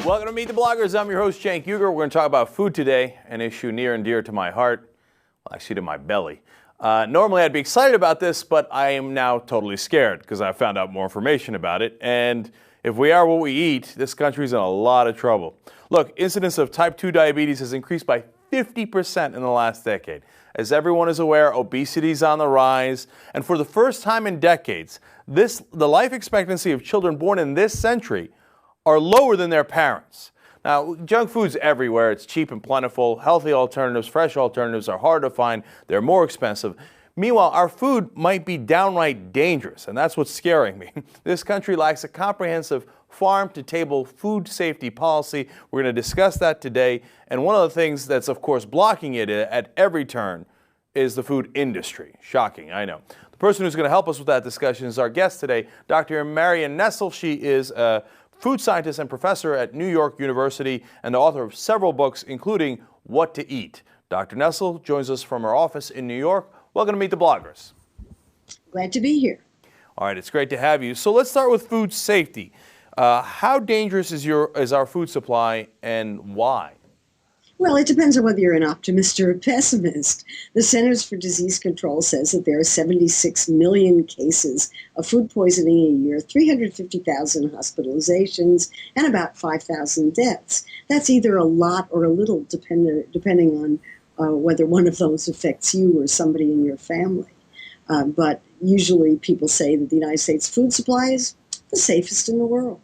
Welcome to Meet the Bloggers. I'm your host, Cenk Uygur. We're going to talk about food today, an issue near and dear to my heart, well, actually to my belly. Normally I'd be excited about this, but I am now totally scared because I found out more information about it. And if we are what we eat, this country's in a lot of trouble. Look, incidence of type 2 diabetes has increased by 50% in the last decade. As everyone is aware, obesity is on the rise, and for the first time in decades, the life expectancy of children born in this century are lower than their parents. Now, junk food's everywhere. It's cheap and plentiful. Healthy alternatives, fresh alternatives are hard to find. They're more expensive. Meanwhile, our food might be downright dangerous, and that's what's scaring me. This country lacks a comprehensive farm-to-table food safety policy. We're going to discuss that today. And one of the things that's, of course, blocking it at every turn is the food industry. Shocking, I know. The person who's going to help us with that discussion is our guest today, Dr. Marion Nestle. She is a food scientist and professor at New York University and the author of several books, including What to Eat. Dr. Nestle joins us from her office in New York. Welcome to Meet the Bloggers. Glad to be here. All right, it's great to have you. So let's start with food safety. How dangerous is our food supply and why? Well, it depends on whether you're an optimist or a pessimist. The Centers for Disease Control says that there are 76 million cases of food poisoning a year, 350,000 hospitalizations, and about 5,000 deaths. That's either a lot or a little, depending on whether one of those affects you or somebody in your family. But usually people say that the United States food supply is the safest in the world.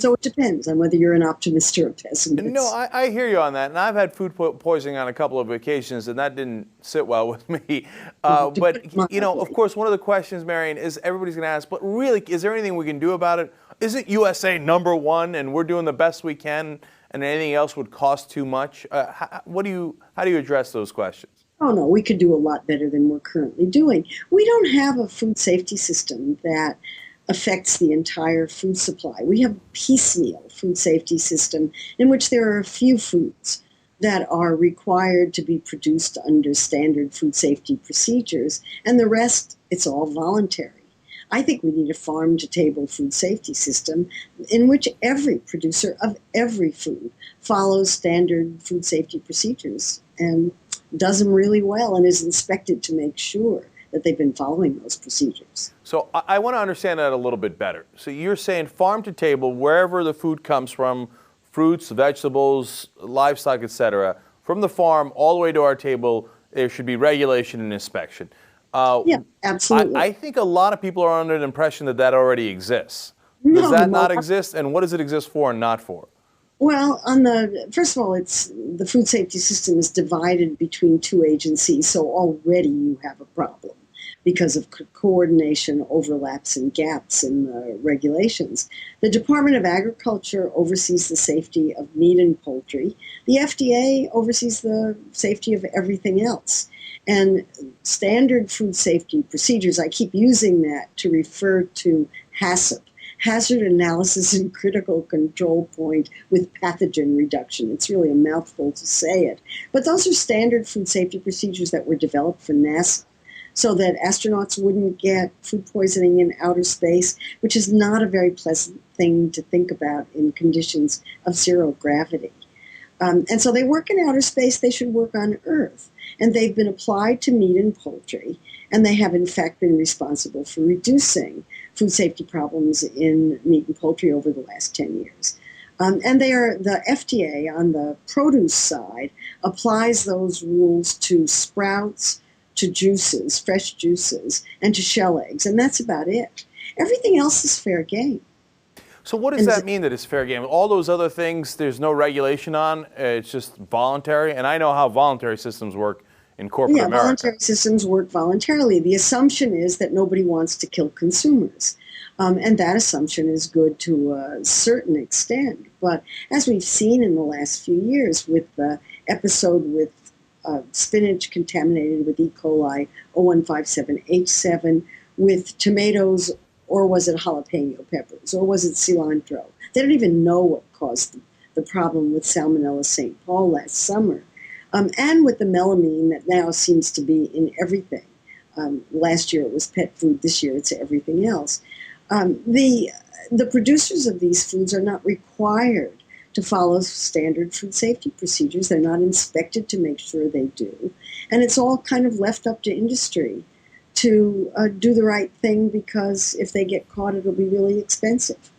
So it depends on whether you're an optimist or a pessimist. No, I hear you on that. And I've had food poisoning on a couple of occasions, and that didn't sit well with me. But, you know, of course, one of the questions, Marion, is everybody's going to ask, but really, is there anything we can do about it? Isn't USA #1 and we're doing the best we can and anything else would cost too much? How do you address those questions? Oh, no, we could do a lot better than we're currently doing. We don't have a food safety system that affects the entire food supply. We have a piecemeal food safety system in which there are a few foods that are required to be produced under standard food safety procedures, and the rest, it's all voluntary. I think we need a farm-to-table food safety system in which every producer of every food follows standard food safety procedures and does them really well and is inspected to make sure that they've been following those procedures. So I want to understand that a little bit better. So you're saying farm to table, wherever the food comes from, fruits, vegetables, livestock, etc., from the farm all the way to our table, there should be regulation and inspection. Yeah, absolutely. I think a lot of people are under the impression that that already exists. Does that not exist? And what does it exist for and not for? Well, first of all, the food safety system is divided between two agencies, so already you have a problem because of coordination, overlaps, and gaps in the regulations. The Department of Agriculture oversees the safety of meat and poultry. The FDA oversees the safety of everything else. And standard food safety procedures, I keep using that to refer to HACCP, Hazard Analysis and Critical Control Point with Pathogen Reduction. It's really a mouthful to say it. But those are standard food safety procedures that were developed for NASA so that astronauts wouldn't get food poisoning in outer space, which is not a very pleasant thing to think about in conditions of zero gravity. And so they work in outer space, they should work on Earth. And they've been applied to meat and poultry, and they have in fact been responsible for reducing food safety problems in meat and poultry over the last 10 years. And the FDA on the produce side applies those rules to sprouts, to juices, fresh juices, and to shell eggs, and that's about it. Everything else is fair game. So what does that mean that it's fair game? All those other things there's no regulation on, it's just voluntary? And I know how voluntary systems work in corporate America. Yeah, voluntary systems work voluntarily. The assumption is that nobody wants to kill consumers. And that assumption is good to a certain extent. But as we've seen in the last few years with the episode with spinach contaminated with E. coli 0157H7, with tomatoes, or was it jalapeno peppers, or was it cilantro? They don't even know what caused the problem with Salmonella St. Paul last summer. And with the melamine that now seems to be in everything. Last year it was pet food, this year it's everything else. The producers of these foods are not required to follow standard food safety procedures. They're not inspected to make sure they do. And it's all kind of left up to industry to do the right thing, because if they get caught, it'll be really expensive.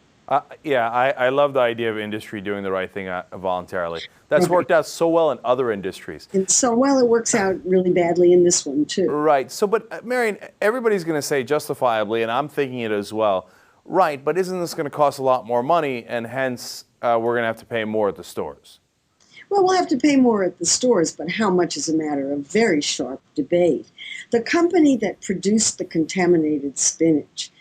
Yeah, I love the idea of industry doing the right thing voluntarily. That's worked out so well in other industries. And so, well, it works out really badly in this one, too. Right. So, but Marion, everybody's going to say justifiably, and I'm thinking it as well, right, but isn't this going to cost a lot more money, and hence we're going to have to pay more at the stores? Well, we'll have to pay more at the stores, but how much is a matter of very sharp debate. The company that produced the contaminated spinach,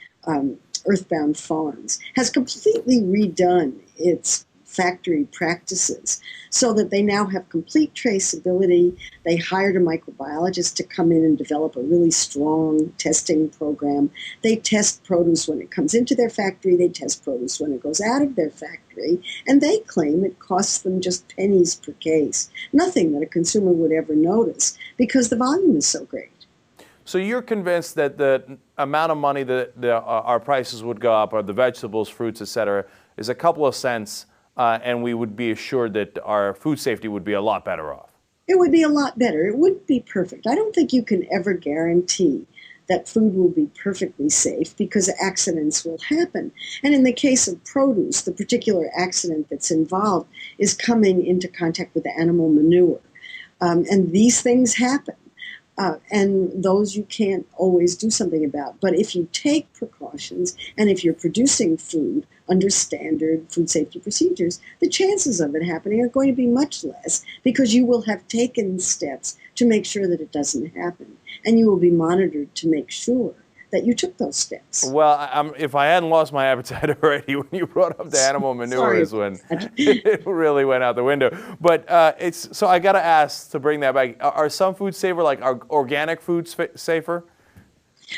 Earthbound Farms, has completely redone its factory practices so that they now have complete traceability. They hired a microbiologist to come in and develop a really strong testing program. They test produce when it comes into their factory. They test produce when it goes out of their factory. And they claim it costs them just pennies per case, nothing that a consumer would ever notice because the volume is so great. So you're convinced that the amount of money that our prices would go up, or the vegetables, fruits, et cetera, is a couple of cents, and we would be assured that our food safety would be a lot better off? It would be a lot better. It wouldn't be perfect. I don't think you can ever guarantee that food will be perfectly safe, because accidents will happen. And in the case of produce, the particular accident that's involved is coming into contact with the animal manure. And these things happen. And those you can't always do something about. But if you take precautions, and if you're producing food under standard food safety procedures, the chances of it happening are going to be much less, because you will have taken steps to make sure that it doesn't happen. And you will be monitored to make sure that you took those steps. Well, if I hadn't lost my appetite already, when you brought up the animal manure is when it really went out the window. But so I got to ask, to bring that back, are some foods safer, like are organic foods safer?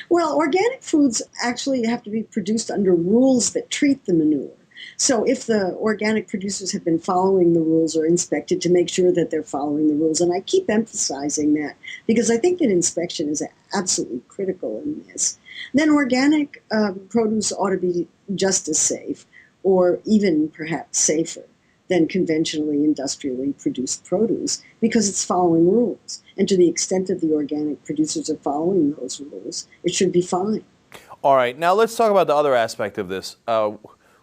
Well, organic foods actually have to be produced under rules that treat the manure. So if the organic producers have been following the rules, or inspected to make sure that they're following the rules, and I keep emphasizing that because I think that inspection is absolutely critical in this, then organic produce ought to be just as safe, or even perhaps safer, than conventionally industrially produced produce, because it's following rules. And to the extent that the organic producers are following those rules, it should be fine. All right. Now let's talk about the other aspect of this.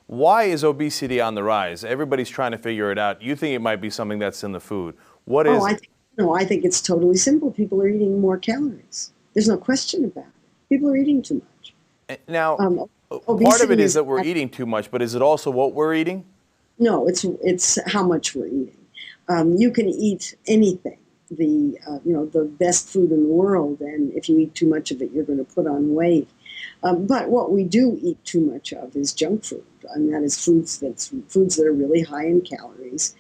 Why is obesity on the rise? Everybody's trying to figure it out. You think it might be something that's in the food. What is it? I think it's totally simple. People are eating more calories. There's no question about it. People are eating too much. Now, part of it is that we're eating too much, but is it also what we're eating? No, it's how much we're eating. You can eat anything, the best food in the world, and if you eat too much of it, you're going to put on weight. But what we do eat too much of is junk food, and that is foods that are really high in calories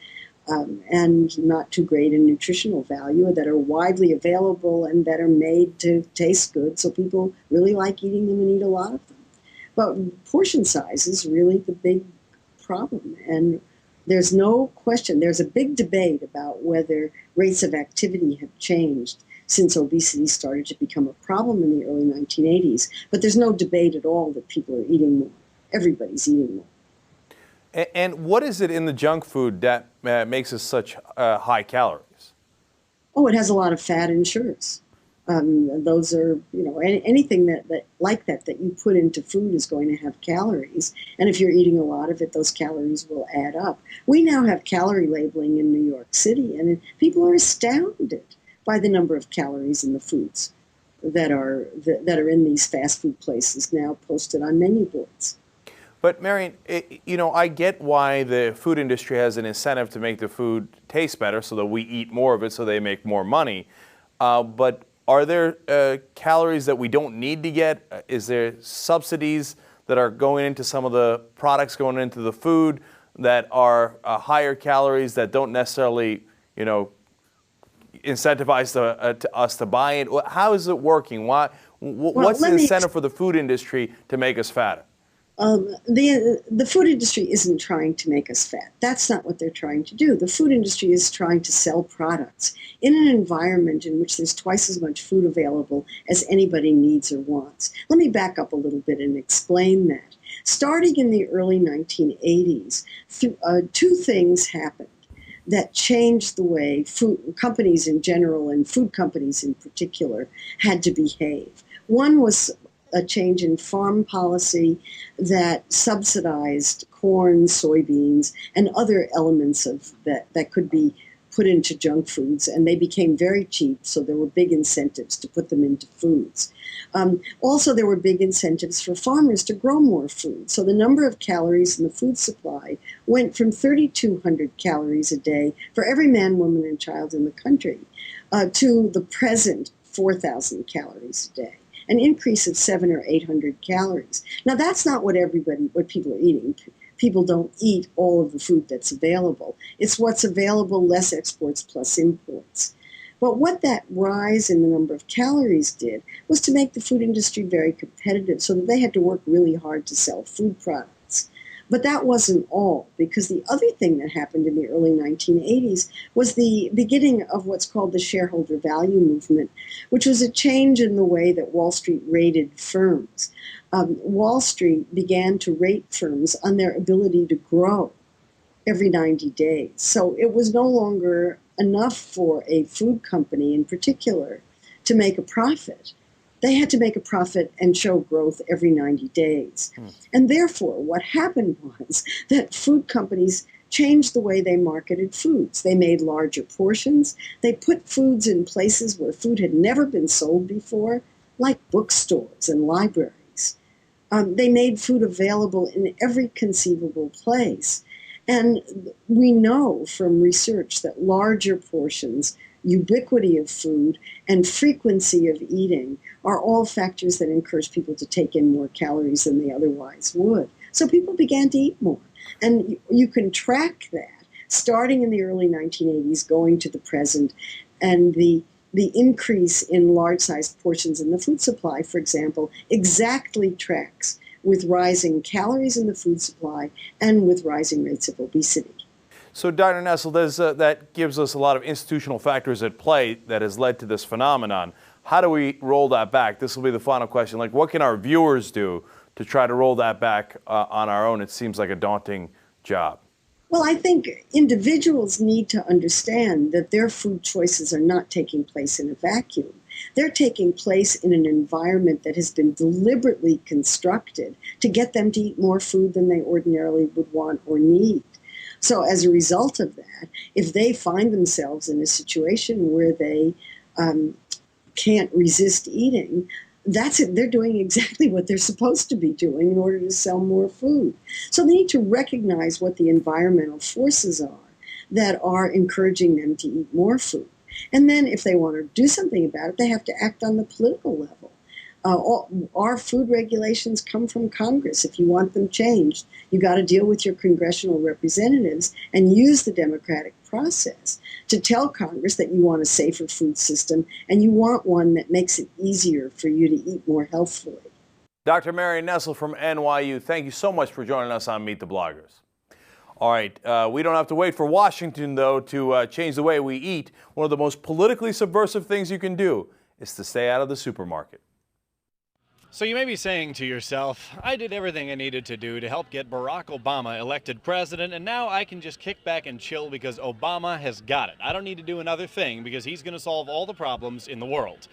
and not too great in nutritional value, that are widely available and that are made to taste good, so people really like eating them and eat a lot of them. But portion size is really the big problem, and there's no question. There's a big debate about whether rates of activity have changed since obesity started to become a problem in the early 1980s. But there's no debate at all that people are eating more. Everybody's eating more. And what is it in the junk food that makes it such high calories? Oh, it has a lot of fat and sugars. Those are, anything that you put into food is going to have calories. And if you're eating a lot of it, those calories will add up. We now have calorie labeling in New York City, and people are astounded by the number of calories in the foods that are in these fast food places now posted on menu boards. But Marion, I get why the food industry has an incentive to make the food taste better so that we eat more of it so they make more money. But are there calories that we don't need to get? Is there subsidies that are going into some of the products going into the food that are higher calories that don't necessarily, incentivize us to buy it? How is it working? What's the incentive for the food industry to make us fatter? The food industry isn't trying to make us fat. That's not what they're trying to do. The food industry is trying to sell products in an environment in which there's twice as much food available as anybody needs or wants. Let me back up a little bit and explain that. Starting in the early 1980s, two things happened that changed the way food companies in general and food companies in particular had to behave. One was a change in farm policy that subsidized corn, soybeans, and other elements of that could be put into junk foods, and they became very cheap, so there were big incentives to put them into foods. Also, there were big incentives for farmers to grow more food, so the number of calories in the food supply went from 3,200 calories a day for every man, woman, and child in the country to the present 4,000 calories a day, an increase of 700 or 800 calories. Now, that's not what people are eating. People don't eat all of the food that's available. It's what's available, less exports plus imports. But what that rise in the number of calories did was to make the food industry very competitive so that they had to work really hard to sell food products. But that wasn't all, because the other thing that happened in the early 1980s was the beginning of what's called the shareholder value movement, which was a change in the way that Wall Street rated firms. Wall Street began to rate firms on their ability to grow every 90 days. So it was no longer enough for a food company in particular to make a profit. They had to make a profit and show growth every 90 days. And therefore, what happened was that food companies changed the way they marketed foods. They made larger portions. They put foods in places where food had never been sold before, like bookstores and libraries. They made food available in every conceivable place. And we know from research that larger portions, ubiquity of food, and frequency of eating are all factors that encourage people to take in more calories than they otherwise would. So people began to eat more. And you can track that starting in the early 1980s, going to the present, and the increase in large-sized portions in the food supply, for example, exactly tracks with rising calories in the food supply and with rising rates of obesity. So, Dr. Nestle, that gives us a lot of institutional factors at play that has led to this phenomenon. How do we roll that back? This will be the final question. Like, what can our viewers do to try to roll that back on our own? It seems like a daunting job. Well, I think individuals need to understand that their food choices are not taking place in a vacuum. They're taking place in an environment that has been deliberately constructed to get them to eat more food than they ordinarily would want or need. So as a result of that, if they find themselves in a situation where they can't resist eating, that's it. They're doing exactly what they're supposed to be doing in order to sell more food. So they need to recognize what the environmental forces are that are encouraging them to eat more food. And then if they want to do something about it, they have to act on the political level. Our food regulations come from Congress. If you want them changed, you got to deal with your congressional representatives and use the democratic process to tell Congress that you want a safer food system and you want one that makes it easier for you to eat more healthfully. Dr. Marion Nestle from NYU, thank you so much for joining us on Meet the Bloggers. All right, we don't have to wait for Washington, though, to change the way we eat. One of the most politically subversive things you can do is to stay out of the supermarket. So you may be saying to yourself, I did everything I needed to do to help get Barack Obama elected president, and now I can just kick back and chill because Obama has got it. I don't need to do another thing because he's going to solve all the problems in the world.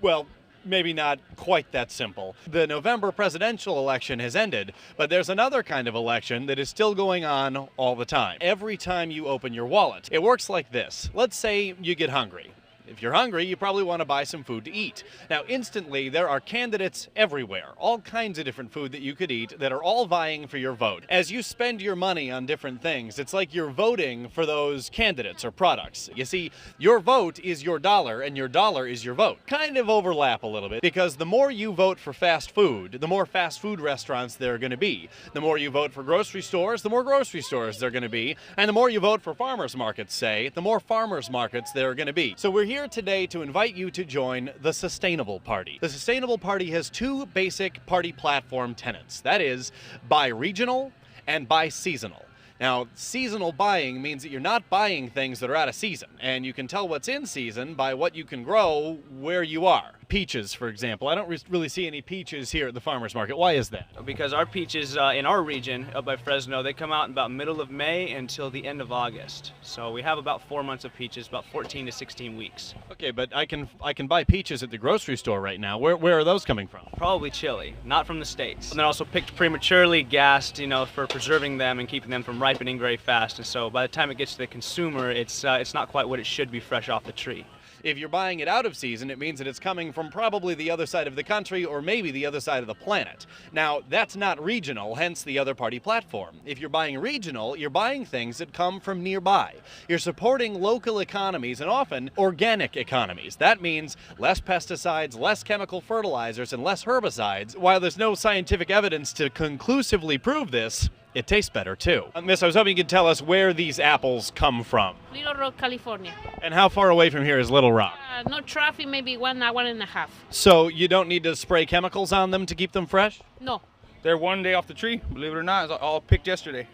Well, maybe not quite that simple. The November presidential election has ended, but there's another kind of election that is still going on all the time. Every time you open your wallet, it works like this. Let's say you get hungry. If you're hungry, you probably want to buy some food to eat. Now, instantly, there are candidates everywhere, all kinds of different food that you could eat that are all vying for your vote. As you spend your money on different things, it's like you're voting for those candidates or products. You see, your vote is your dollar, and your dollar is your vote. Kind of overlap a little bit, because the more you vote for fast food, the more fast food restaurants there are going to be. The more you vote for grocery stores, the more grocery stores there are going to be. And the more you vote for farmers markets, say, the more farmers markets there are going to be. So we're here here today to invite you to join the Sustainable Party. The Sustainable Party has two basic party platform tenets. That is, buy regional and buy seasonal. Now, seasonal buying means that you're not buying things that are out of season, and you can tell what's in season by what you can grow where you are. Peaches, for example. I don't really see any peaches here at the farmer's market. Why is that? Because our peaches in our region, up by Fresno, they come out in about middle of May until the end of August. So we have about 4 months of peaches, about 14 to 16 weeks. Okay, but I can buy peaches at the grocery store right now. Where are those coming from? Probably Chile, not from the States. And they're also picked prematurely, gassed, for preserving them and keeping them from ripening very fast. And so by the time it gets to the consumer, it's not quite what it should be fresh off the tree. If you're buying it out of season, it means that it's coming from probably the other side of the country or maybe the other side of the planet. Now, that's not regional, hence the other party platform. If you're buying regional, you're buying things that come from nearby. You're supporting local economies and often organic economies. That means less pesticides, less chemical fertilizers, and less herbicides. While there's no scientific evidence to conclusively prove this, it tastes better too. Miss, I was hoping you could tell us where these apples come from. Little Rock, California. And how far away from here is Little Rock? No traffic, maybe 1 hour and a half. So you don't need to spray chemicals on them to keep them fresh? No. They're 1 day off the tree, believe it or not. It's all picked yesterday.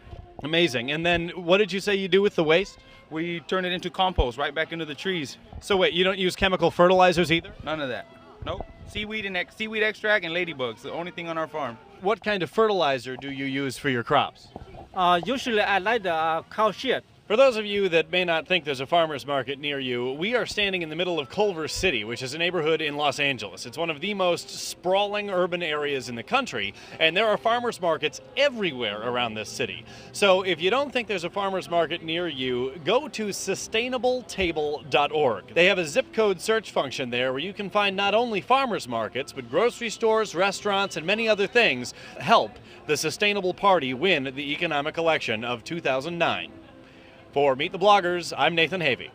Amazing. And then what did you say you do with the waste? We turn it into compost right back into the trees. So wait, you don't use chemical fertilizers either? None of that. Nope. Seaweed extract and ladybugs, the only thing on our farm. What kind of fertilizer do you use for your crops? Usually I like the cow shit. For those of you that may not think there's a farmer's market near you, we are standing in the middle of Culver City, which is a neighborhood in Los Angeles. It's one of the most sprawling urban areas in the country, and there are farmers markets everywhere around this city. So if you don't think there's a farmer's market near you, go to sustainabletable.org. They have a zip code search function there where you can find not only farmers markets, but grocery stores, restaurants, and many other things help the Sustainable Party win the economic election of 2009. For Meet the Bloggers, I'm Nathan Havey.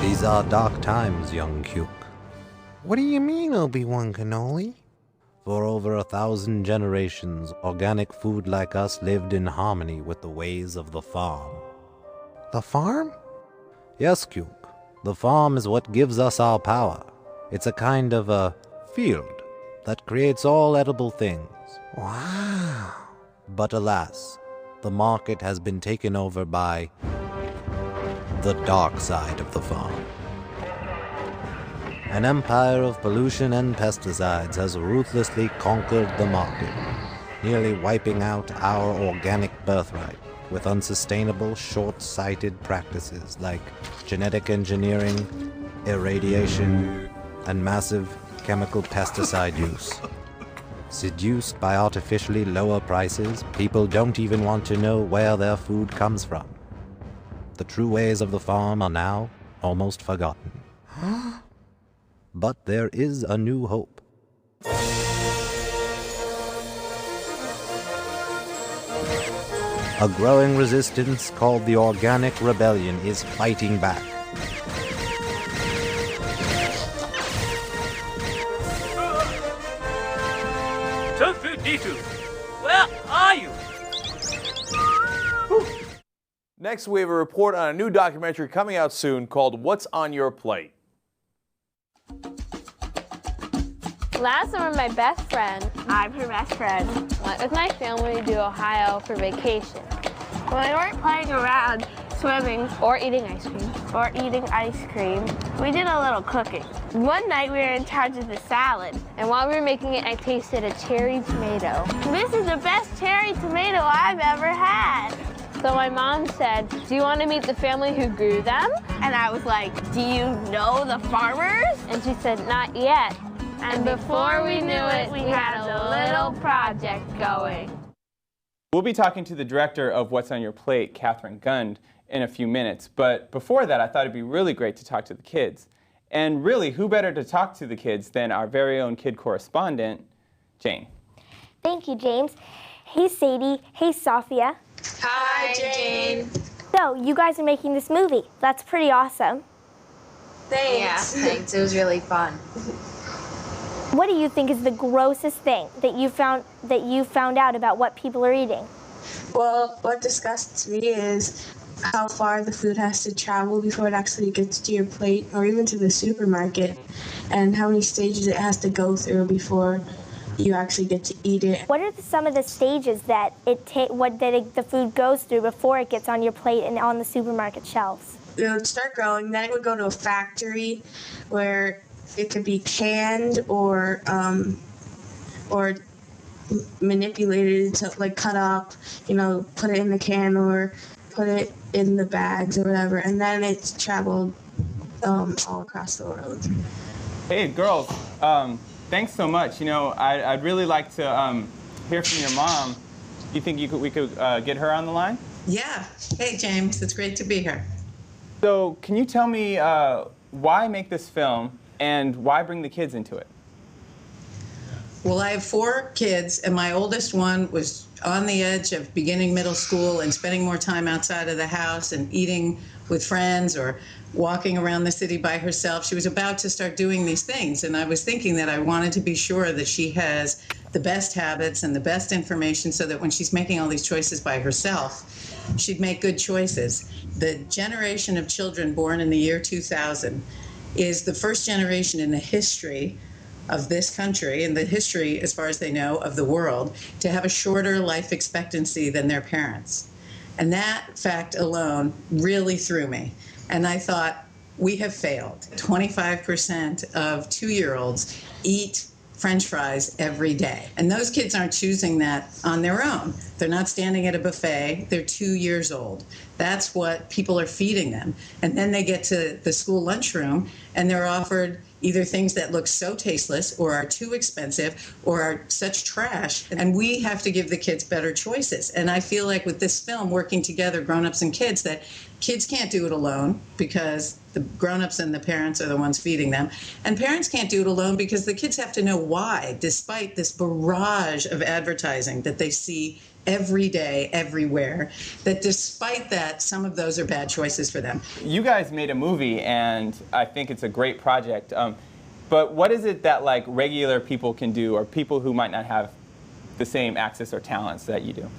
These are dark times, young Cuke. What do you mean, Obi-Wan Kenobi? For over 1,000 generations, organic food like us lived in harmony with the ways of the farm. The farm? Yes, Cuke. The farm is what gives us our power. It's a kind of a field that creates all edible things. Wow. But alas, the market has been taken over by the dark side of the farm. An empire of pollution and pesticides has ruthlessly conquered the market, nearly wiping out our organic birthright with unsustainable, short-sighted practices like genetic engineering, irradiation, and massive chemical pesticide use. Seduced by artificially lower prices, people don't even want to know where their food comes from. The true ways of the farm are now almost forgotten. But there is a new hope. A growing resistance called the Organic Rebellion is fighting back. Where are you? Next, we have a report on a new documentary coming out soon called What's on Your Plate? Last summer, my best friend, I'm her best friend, went with my family to Ohio for vacation. When we weren't playing around, swimming, Or eating ice cream. we did a little cooking. One night we were in charge of the salad. And while we were making it, I tasted a cherry tomato. This is the best cherry tomato I've ever had. So my mom said, "Do you want to meet the family who grew them?" And I was like, do you know the farmers? And she said, "Not yet." And before we knew it, we had a little project going. We'll be talking to the director of What's on Your Plate, Catherine Gund, in a few minutes. But before that, I thought it'd be really great to talk to the kids. And really, who better to talk to the kids than our very own kid correspondent, Jane. Thank you, James. Hey Sadie. Hey Sophia. Hi, Jane. So, you guys are making this movie. That's pretty awesome. Thanks. Yeah, thanks. It was really fun. What do you think is the grossest thing that you found out about what people are eating? Well, what disgusts me is how far the food has to travel before it actually gets to your plate or even to the supermarket, and how many stages it has to go through before you actually get to eat it. What are some of the stages that the food goes through before it gets on your plate and on the supermarket shelves? It would start growing, then it would go to a factory where it could be canned or manipulated to like cut up, put it in the can or put it in the bags or whatever, and then it's traveled all across the world. Hey, girls, thanks so much. I'd really like to hear from your mom. Do you think we could get her on the line? Yeah. Hey, James, it's great to be here. So, can you tell me why make this film and why bring the kids into it? Well, I have 4 kids, and my oldest one was on the edge of beginning middle school and spending more time outside of the house and eating with friends or walking around the city by herself. She was about to start doing these things, and I was thinking that I wanted to be sure that she has the best habits and the best information so that when she's making all these choices by herself, she'd make good choices. The generation of children born in the year 2000 is the first generation in the history of this country and the history, as far as they know, of the world, to have a shorter life expectancy than their parents. And that fact alone really threw me. And I thought, we have failed. 25% of 2-year-olds eat French fries every day. And those kids aren't choosing that on their own. They're not standing at a buffet. They're 2 years old. That's what people are feeding them. And then they get to the school lunchroom and they're offered either things that look so tasteless or are too expensive or are such trash. And we have to give the kids better choices. And I feel like with this film, working together, grown-ups and kids, that kids can't do it alone because the grown-ups and the parents are the ones feeding them. And parents can't do it alone because the kids have to know why, despite this barrage of advertising that they see every day, everywhere, that despite that, some of those are bad choices for them. You guys made a movie, and I think it's a great project. But what is it that like regular people can do, or people who might not have the same access or talents that you do?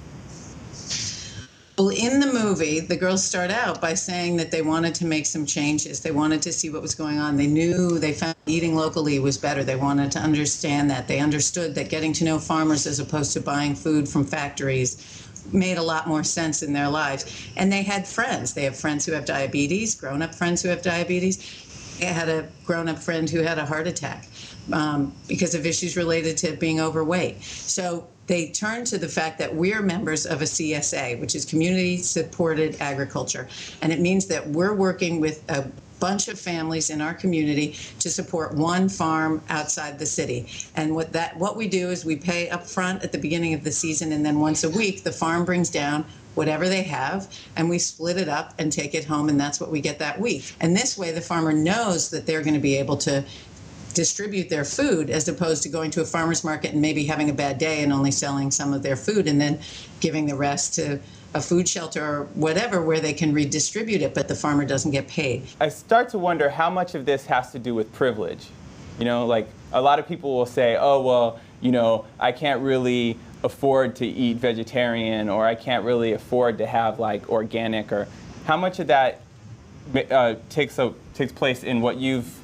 Well, in the movie, the girls start out by saying that they wanted to make some changes. They wanted to see what was going on. They found eating locally was better. They wanted to understand that. They understood that getting to know farmers as opposed to buying food from factories made a lot more sense in their lives. And they had friends. They have friends who have diabetes, grown-up friends who have diabetes. They had a grown-up friend who had a heart attack because of issues related to being overweight. So they turned to the fact that we're members of a CSA, which is Community-Supported Agriculture. And it means that we're working with a bunch of families in our community to support one farm outside the city. And what we do is we pay up front at the beginning of the season, and then once a week, the farm brings down whatever they have, and we split it up and take it home, and that's what we get that week. And this way, the farmer knows that they're going to be able to distribute their food as opposed to going to a farmer's market and maybe having a bad day and only selling some of their food and then giving the rest to a food shelter or whatever where they can redistribute it, but the farmer doesn't get paid. I start to wonder how much of this has to do with privilege. Like a lot of people will say, oh, well, I can't really afford to eat vegetarian, or I can't really afford to have like organic, or how much of that takes place in what you've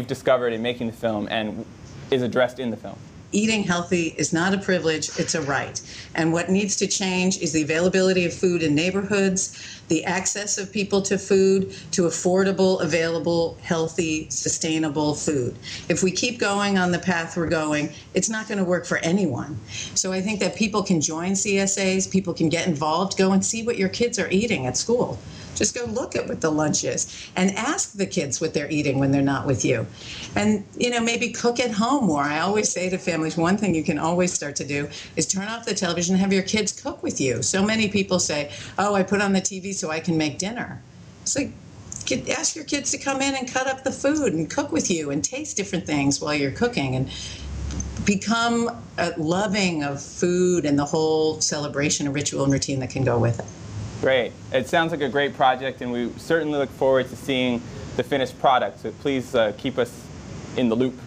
discovered in making the film and is addressed in the film? Eating healthy is not a privilege, it's a right. And what needs to change is the availability of food in neighborhoods, the access of people to food, to affordable, available, healthy, sustainable food. If we keep going on the path we're going, it's not going to work for anyone. So I think that people can join CSAs, people can get involved, go and see what your kids are eating at school. Just go look at what the lunch is and ask the kids what they're eating when they're not with you. And, maybe cook at home more. I always say to families, one thing you can always start to do is turn off the television and have your kids cook with you. So many people say, oh, I put on the TV so I can make dinner. It's like, ask your kids to come in and cut up the food and cook with you and taste different things while you're cooking. And become loving of food and the whole celebration, ritual, and routine that can go with it. Great. It sounds like a great project, and we certainly look forward to seeing the finished product. So please keep us in the loop.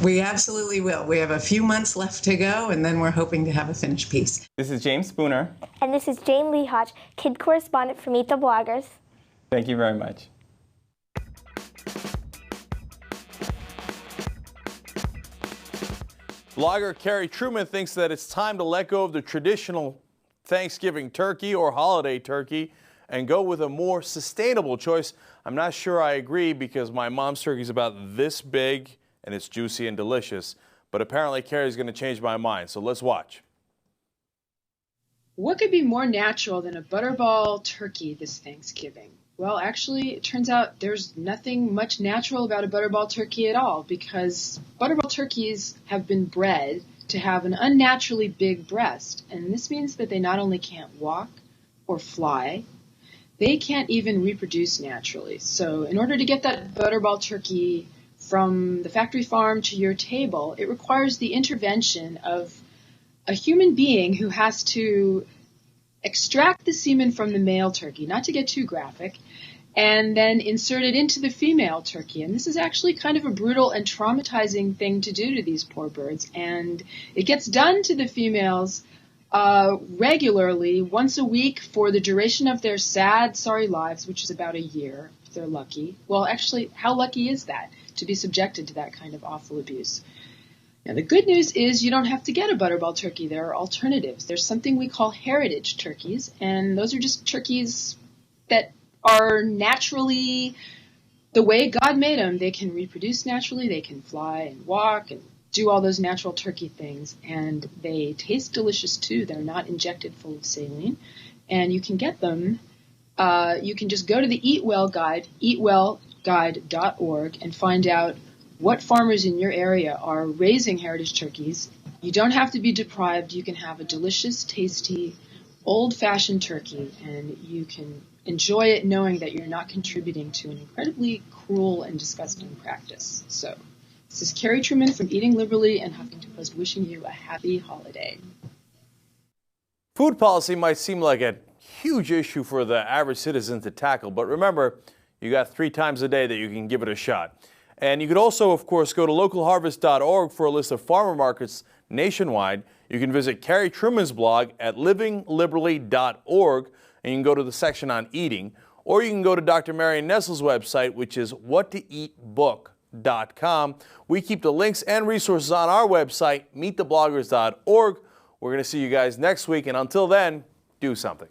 We absolutely will. We have a few months left to go, and then we're hoping to have a finished piece. This is James Spooner. And this is Jane Lee Hodge, kid correspondent for Meet the Bloggers. Thank you very much. Blogger Carrie Truman thinks that it's time to let go of the traditional Thanksgiving turkey or holiday turkey and go with a more sustainable choice. I'm not sure I agree because my mom's turkey is about this big and it's juicy and delicious, but apparently Carrie's going to change my mind, so let's watch. What could be more natural than a butterball turkey this Thanksgiving? Well, actually, it turns out there's nothing much natural about a butterball turkey at all, because butterball turkeys have been bred to have an unnaturally big breast, and this means that they not only can't walk or fly, they can't even reproduce naturally. So in order to get that butterball turkey from the factory farm to your table, it requires the intervention of a human being who has to extract the semen from the male turkey, not to get too graphic, and then insert it into the female turkey. And this is actually kind of a brutal and traumatizing thing to do to these poor birds. And it gets done to the females regularly, once a week, for the duration of their sad, sorry lives, which is about a year, if they're lucky. Well, actually, how lucky is that, to be subjected to that kind of awful abuse? Now, the good news is you don't have to get a butterball turkey. There are alternatives. There's something we call heritage turkeys, and those are just turkeys that are naturally the way God made them. They can reproduce naturally, they can fly and walk and do all those natural turkey things, and they taste delicious too. They're not injected full of saline, and you can get them. You can just go to the Eat Well Guide, eatwellguide.org, and find out what farmers in your area are raising heritage turkeys. You don't have to be deprived. You can have a delicious, tasty, old-fashioned turkey, and you can enjoy it knowing that you're not contributing to an incredibly cruel and disgusting practice. So, this is Carrie Truman from Eating Liberally and Huffington Post wishing you a happy holiday. Food policy might seem like a huge issue for the average citizen to tackle, but remember, you got 3 times a day that you can give it a shot. And you could also, of course, go to localharvest.org for a list of farmer markets nationwide. You can visit Carrie Truman's blog at livingliberally.org, and you can go to the section on eating. Or you can go to Dr. Marion Nestle's website, which is whattoeatbook.com. We keep the links and resources on our website, meetthebloggers.org. We're going to see you guys next week, and until then, do something.